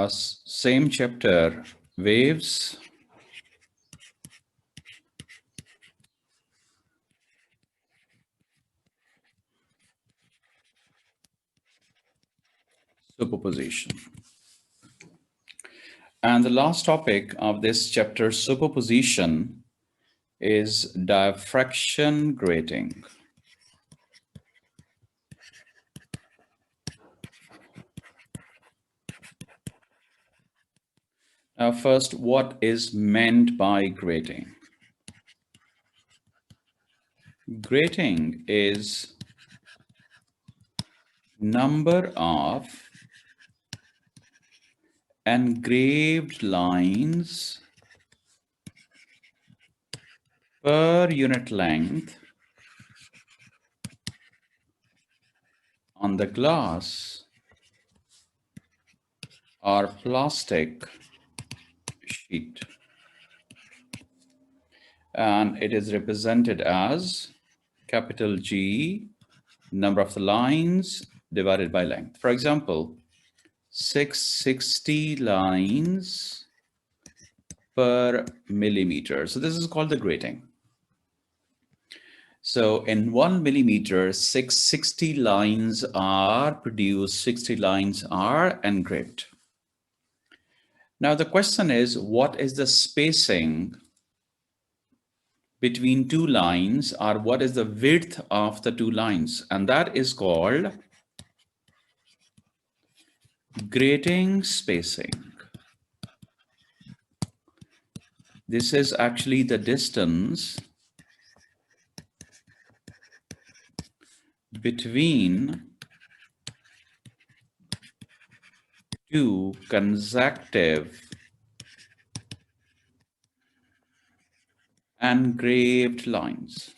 Same chapter, waves, superposition. And the last topic of this chapter, superposition, is diffraction grating. Now, first, what is meant by grating? Grating is number of engraved lines per unit length on the glass or plastic sheet. And it is represented as capital G, number of the lines divided by length. For example, 660 lines per millimeter. So this is called the grating. So in 1 millimeter, 660 lines are produced, 60 lines are engraved. Now the question is, what is the spacing between two lines, or what is the width of the two lines? And that is called grating spacing. This is actually the distance between two consecutive engraved lines.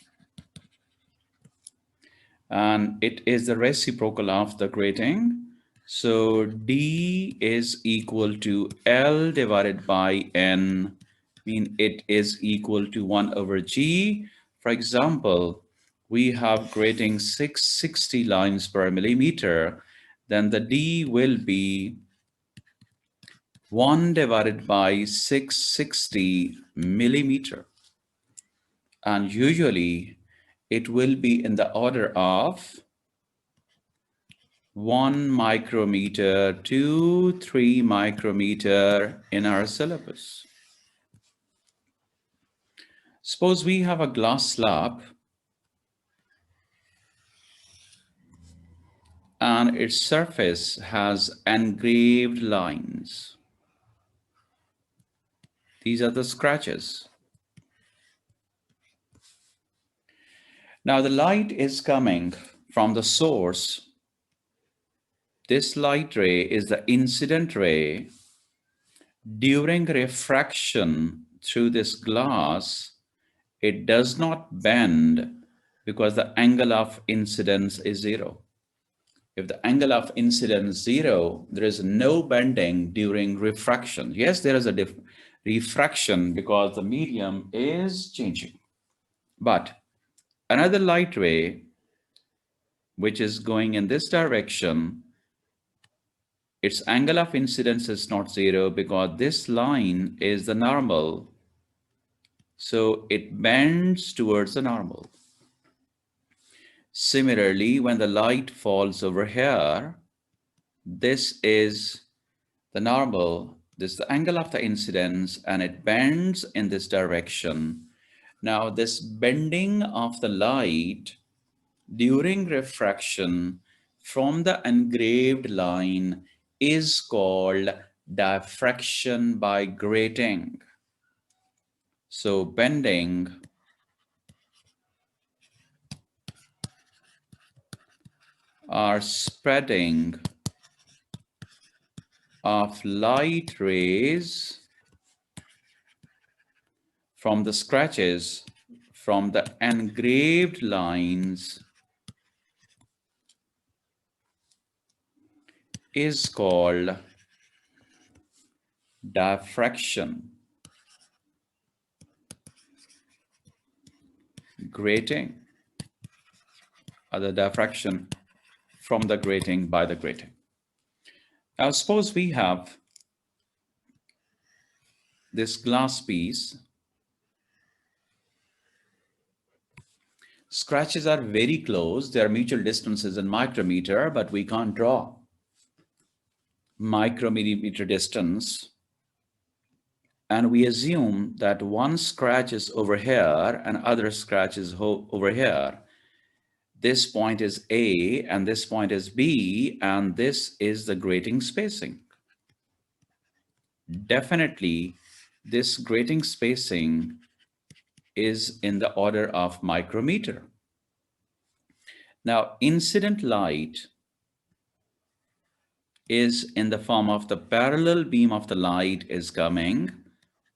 And it is the reciprocal of the grating. So D is equal to L divided by N, mean it is equal to 1 over G. For example, we have grating 660 lines per millimeter, then the D will be 1 divided by 660 millimeter. And usually it will be in the order of 1 micrometer to 3 micrometer in our syllabus. Suppose we have a glass slab and its surface has engraved lines. These are the scratches. Now the light is coming from the source. This light ray is the incident ray. During refraction through this glass, it does not bend because the angle of incidence is 0. If the angle of incidence is 0, there is no bending during refraction. Yes, there is a refraction because the medium is changing. But another light ray, which is going in this direction, its angle of incidence is not 0 because this line is the normal. So it bends towards the normal. Similarly, when the light falls over here, this is the normal, this is the angle of the incidence, and it bends in this direction. Now, this bending of the light during refraction from the engraved line is called diffraction by grating. So bending or spreading of light rays from the scratches from the engraved lines is called diffraction. Grating, or the diffraction from the grating by the grating. Now suppose we have this glass piece. Scratches are very close. There are mutual distances in micrometer, but we can't draw micrometer distance. And we assume that one scratch is over here and other scratch is over here. This point is A and this point is B, and this is the grating spacing. Definitely, this grating spacing is in the order of micrometer. Now, incident light is in the form of the parallel beam of the light is coming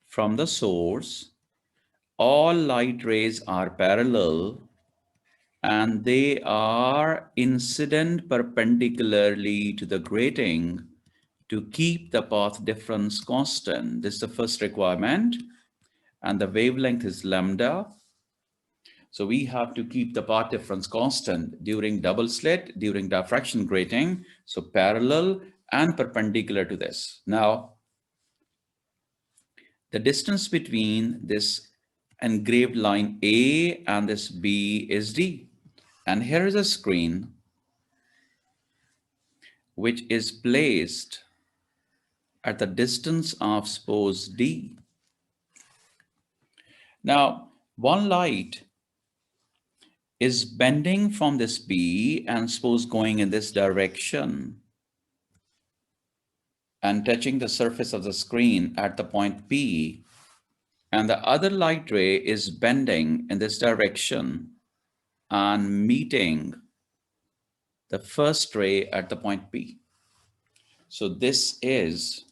from the source. All light rays are parallel and they are incident perpendicularly to the grating to keep the path difference constant. This is the first requirement, and the wavelength is lambda. So we have to keep the path difference constant during double slit, during diffraction grating, so parallel and perpendicular to this. Now, the distance between this engraved line A and this B is D. And here is a screen which is placed at the distance of suppose D. Now, one light is bending from this B and suppose going in this direction and touching the surface of the screen at the point P, and the other light ray is bending in this direction and meeting the first ray at the point P. So this is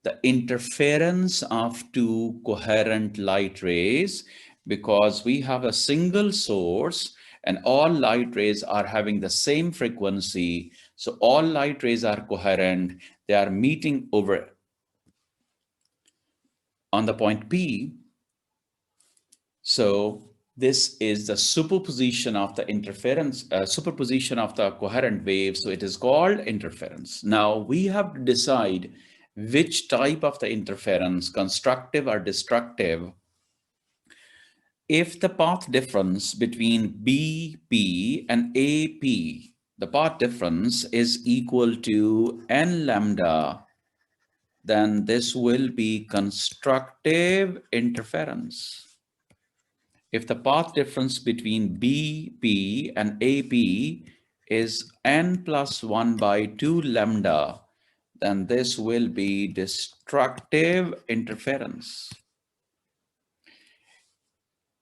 the interference of two coherent light rays, because we have a single source and all light rays are having the same frequency. So all light rays are coherent. They are meeting over on the point P. So this is the superposition of the interference, superposition of the coherent wave. So it is called interference. Now we have to decide which type of the interference, constructive or destructive. If the path difference between BP and AP, the path difference is equal to n lambda, then this will be constructive interference. If the path difference between BP and AP is n plus 1 by 2 lambda, then this will be destructive interference.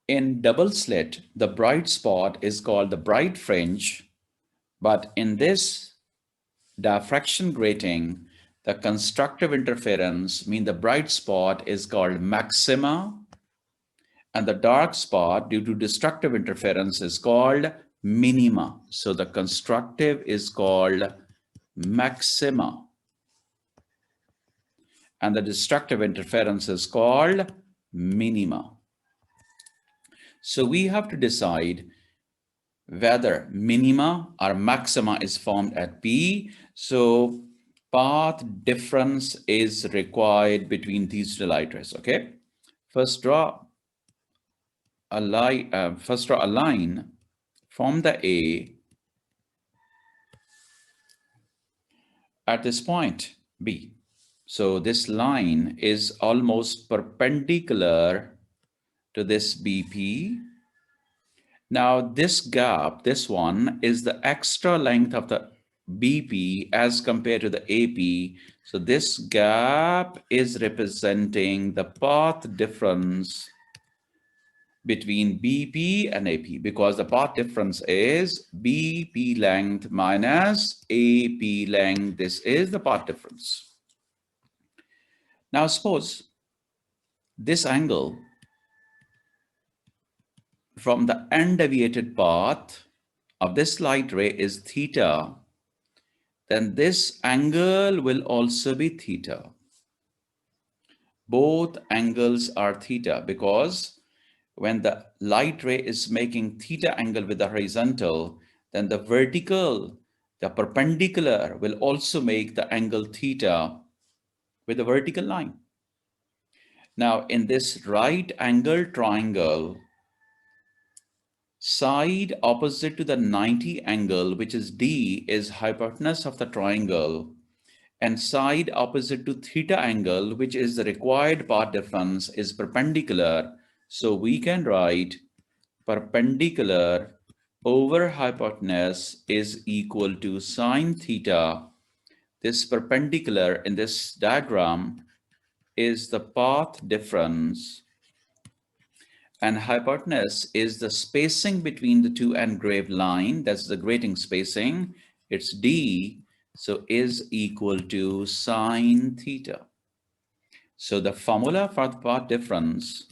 In double slit, the bright spot is called the bright fringe, but in this diffraction grating, the constructive interference, mean the bright spot is called maxima, and the dark spot due to destructive interference is called minima. So the constructive is called maxima, and the destructive interference is called minima. So we have to decide whether minima or maxima is formed at P. So path difference is required between these two light rays. Okay, first draw a line from the A at this point B. So this line is almost perpendicular to this BP. Now this gap, this one, is the extra length of the BP as compared to the AP. So this gap is representing the path difference between BP and AP, because the path difference is BP length minus AP length. This is the path difference. Now suppose this angle from the undeviated path of this light ray is theta, then this angle will also be theta. Both angles are theta, because when the light ray is making theta angle with the horizontal, then the vertical, the perpendicular will also make the angle theta with the vertical line. Now, in this right angle triangle, side opposite to the 90 angle, which is D, is hypotenuse of the triangle, and side opposite to theta angle, which is the required path difference, is perpendicular. So we can write perpendicular over hypotenuse is equal to sine theta. This perpendicular in this diagram is the path difference, and hypotenuse is the spacing between the two engraved line. That's the grating spacing. It's D, so is equal to sine theta. So the formula for the path difference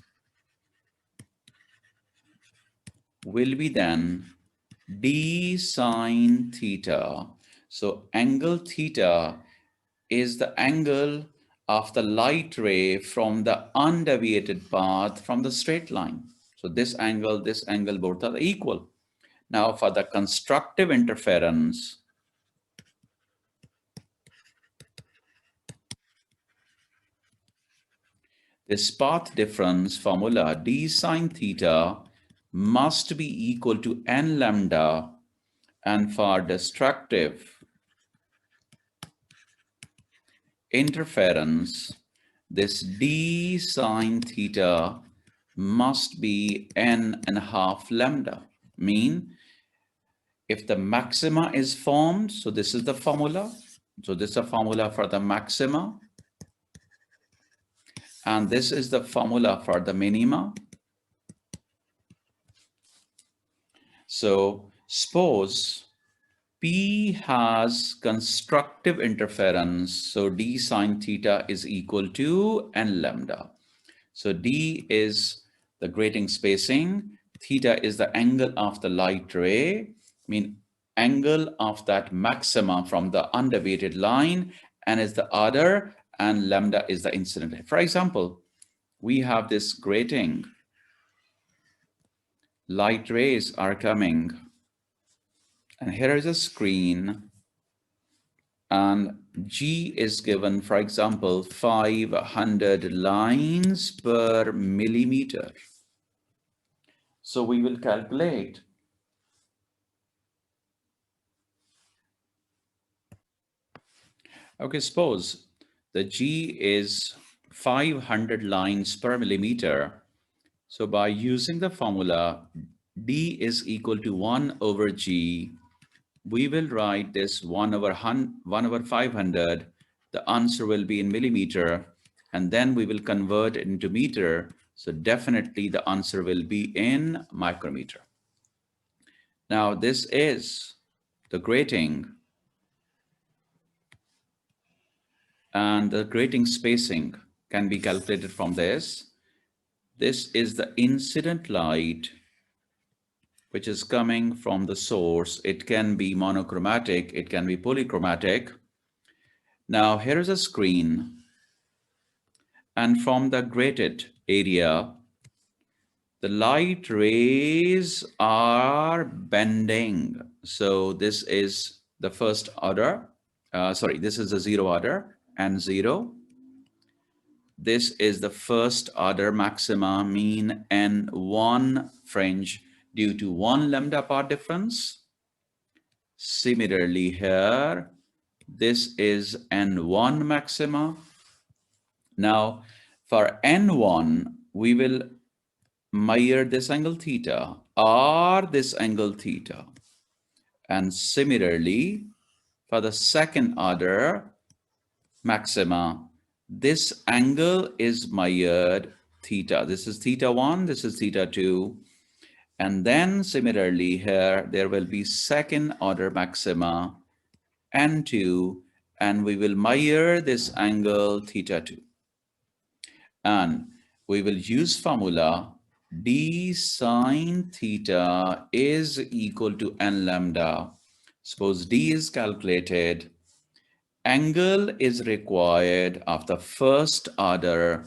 will be then d sine theta. So angle theta is the angle of the light ray from the undeviated path from the straight line. So this angle, both are equal. Now for the constructive interference, this path difference formula d sine theta must be equal to n lambda, and for destructive interference, this d sine theta must be n and a half lambda. Mean if the maxima is formed, so this is the formula. So this is the formula for the maxima, and this is the formula for the minima. So suppose P has constructive interference, so d sine theta is equal to n lambda. So d is the grating spacing, theta is the angle of the light ray, mean angle of that maxima from the undeviated line, and is the other, and lambda is the incident ray. For example, we have this grating, light rays are coming, and here is a screen, and G is given, for example, 500 lines per millimeter. So we will calculate. Okay, suppose the G is 500 lines per millimeter. So by using the formula D is equal to 1 over G, we will write this 1 over 500. The answer will be in millimeter, and then we will convert it into meter. So definitely the answer will be in micrometer. Now this is the grating, and the grating spacing can be calculated from this. This is the incident light which is coming from the source. It can be monochromatic, it can be polychromatic. Now here is a screen, and from the grated area, the light rays are bending. So this is the first order, this is the zero order and zero. This is the first order maxima, mean N1 fringe due to 1 lambda path difference. Similarly here, this is N1 maxima. Now for N1, we will measure this angle theta or this angle theta. And similarly, for the second order maxima, this angle is measured theta. This is theta 1, this is theta 2. And then similarly here, there will be second order maxima N2, and we will measure this angle theta 2. And we will use formula d sine theta is equal to n lambda. Suppose d is calculated. Angle is required of the first order.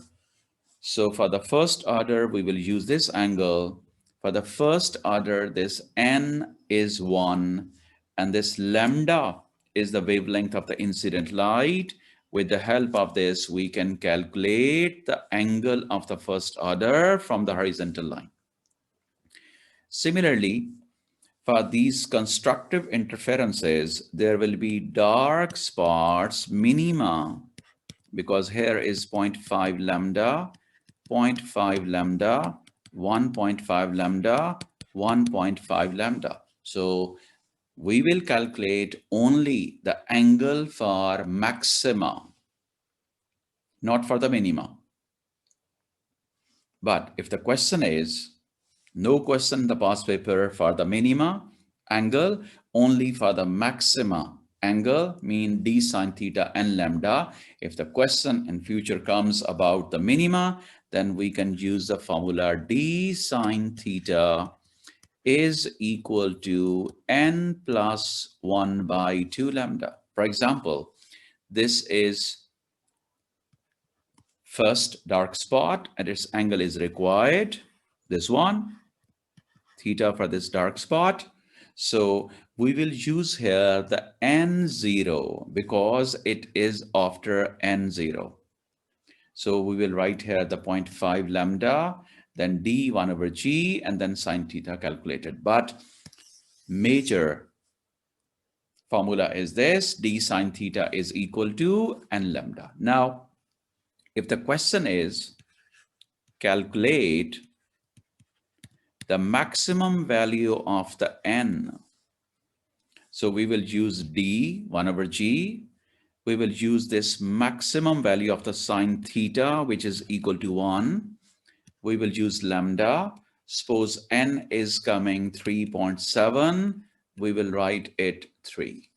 So for the first order, we will use this angle. For the first order, this n is 1, and this lambda is the wavelength of the incident light. with the help of this, we can calculate the angle of the first order from the horizontal line. Similarly, for these constructive interferences, there will be dark spots, minima, because here is 0.5 lambda, 0.5 lambda, 1.5 lambda, 1.5 lambda. So we will calculate only the angle for maxima, not for the minima. But if the question is, no question in the past paper for the minima angle, only for the maxima angle, mean d sine theta n lambda. If the question in future comes about the minima, then we can use the formula d sine theta is equal to n plus 1 by 2 lambda. For example, this is first dark spot and its angle is required, this one, theta for this dark spot. So we will use here the n0 because it is after n0. So we will write here the 0.5 lambda, then d 1 over g, and then sine theta calculated. But major formula is this, d sine theta is equal to n lambda. Now, if the question is calculate the maximum value of the n, so we will use d 1 over g. We will use this maximum value of the sine theta, which is equal to 1. We will use lambda. Suppose n is coming 3.7. We will write it 3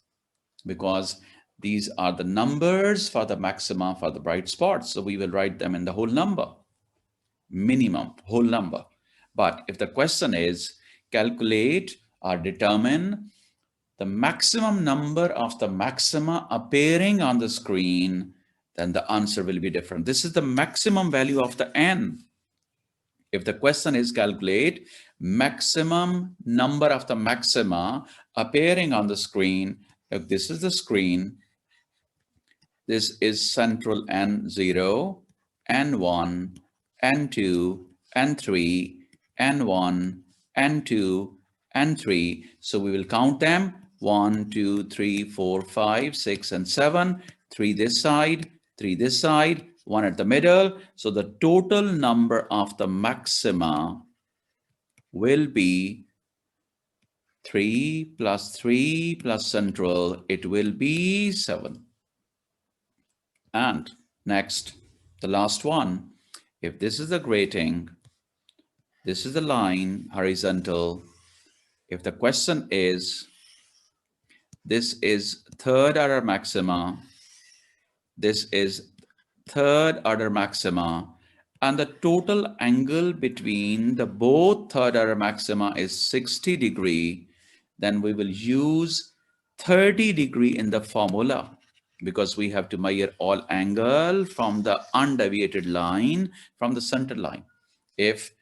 because these are the numbers for the maxima for the bright spots. So we will write them in the whole number, minimum, whole number. But if the question is calculate or determine the maximum number of the maxima appearing on the screen, then the answer will be different. This is the maximum value of the n. If the question is calculate maximum number of the maxima appearing on the screen, if this is the screen, this is central n0, n1, n2, n3, n1, n2, n3. So we will count them 1, 2, 3, 4, 5, 6, and 7. 3 this side, 3 this side, 1 at the middle. So the total number of the maxima will be 3 plus 3 plus central. It will be 7. And next, the last one, if this is the grating, this is the line, horizontal. If the question is, this is third order maxima, this is third order maxima, and the total angle between the both third order maxima is 60 degree, then we will use 30 degree in the formula because we have to measure all angle from the undeviated line from the center line. If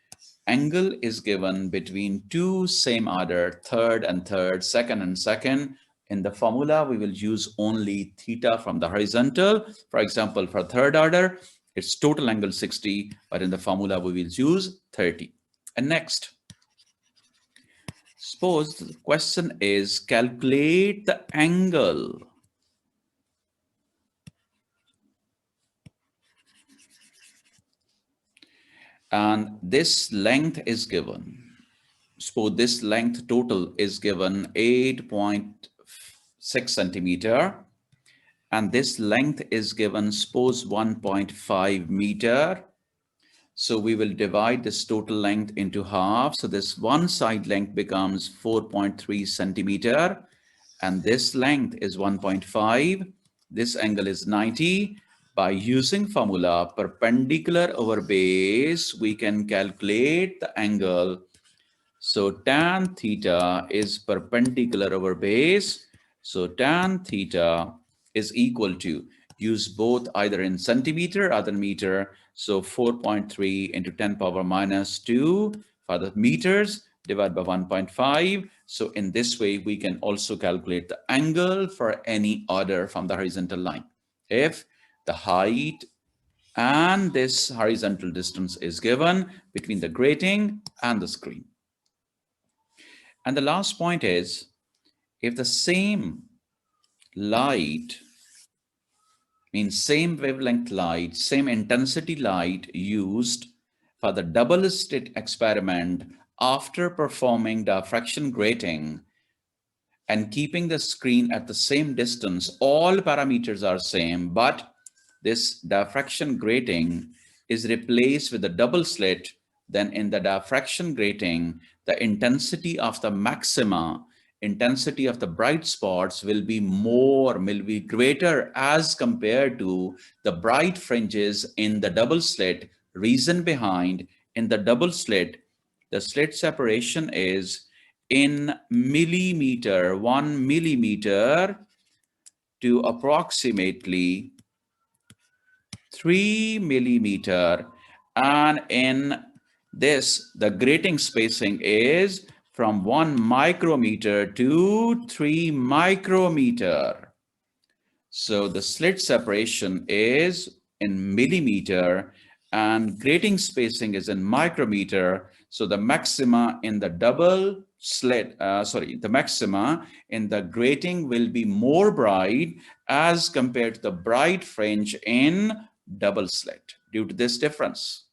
angle is given between two same order, third and third, second and second, in the formula we will use only theta from the horizontal. For example, for third order, it's total angle 60, but in the formula we will use 30. And next, suppose the question is calculate the angle and this length is given. Suppose this length total is given 8.6 centimeter and this length is given, suppose 1.5 meter. So we will divide this total length into half. So this one side length becomes 4.3 centimeter and this length is 1.5. This angle is 90. By using formula perpendicular over base, we can calculate the angle. So tan theta is perpendicular over base. So tan theta is equal to, use both either in centimeter or the meter. So 4.3 into 10 power minus 2 for the meters divided by 1.5. So in this way, we can also calculate the angle for any order from the horizontal line. If the height and this horizontal distance is given between the grating and the screen. And the last point is, if the same light, means same wavelength light, same intensity light used for the double slit experiment after performing diffraction grating and keeping the screen at the same distance, all parameters are same, but this diffraction grating is replaced with a double slit, then in the diffraction grating, the intensity of the maxima, intensity of the bright spots will be greater as compared to the bright fringes in the double slit. Reason behind, in the double slit, the slit separation is in millimeter, 1 millimeter to approximately 3 millimeter, and in this the grating spacing is from 1 micrometer to 3 micrometer. So the slit separation is in millimeter and grating spacing is in micrometer. So the maxima in the double slit, the maxima in the grating will be more bright as compared to the bright fringe in double slit due to this difference.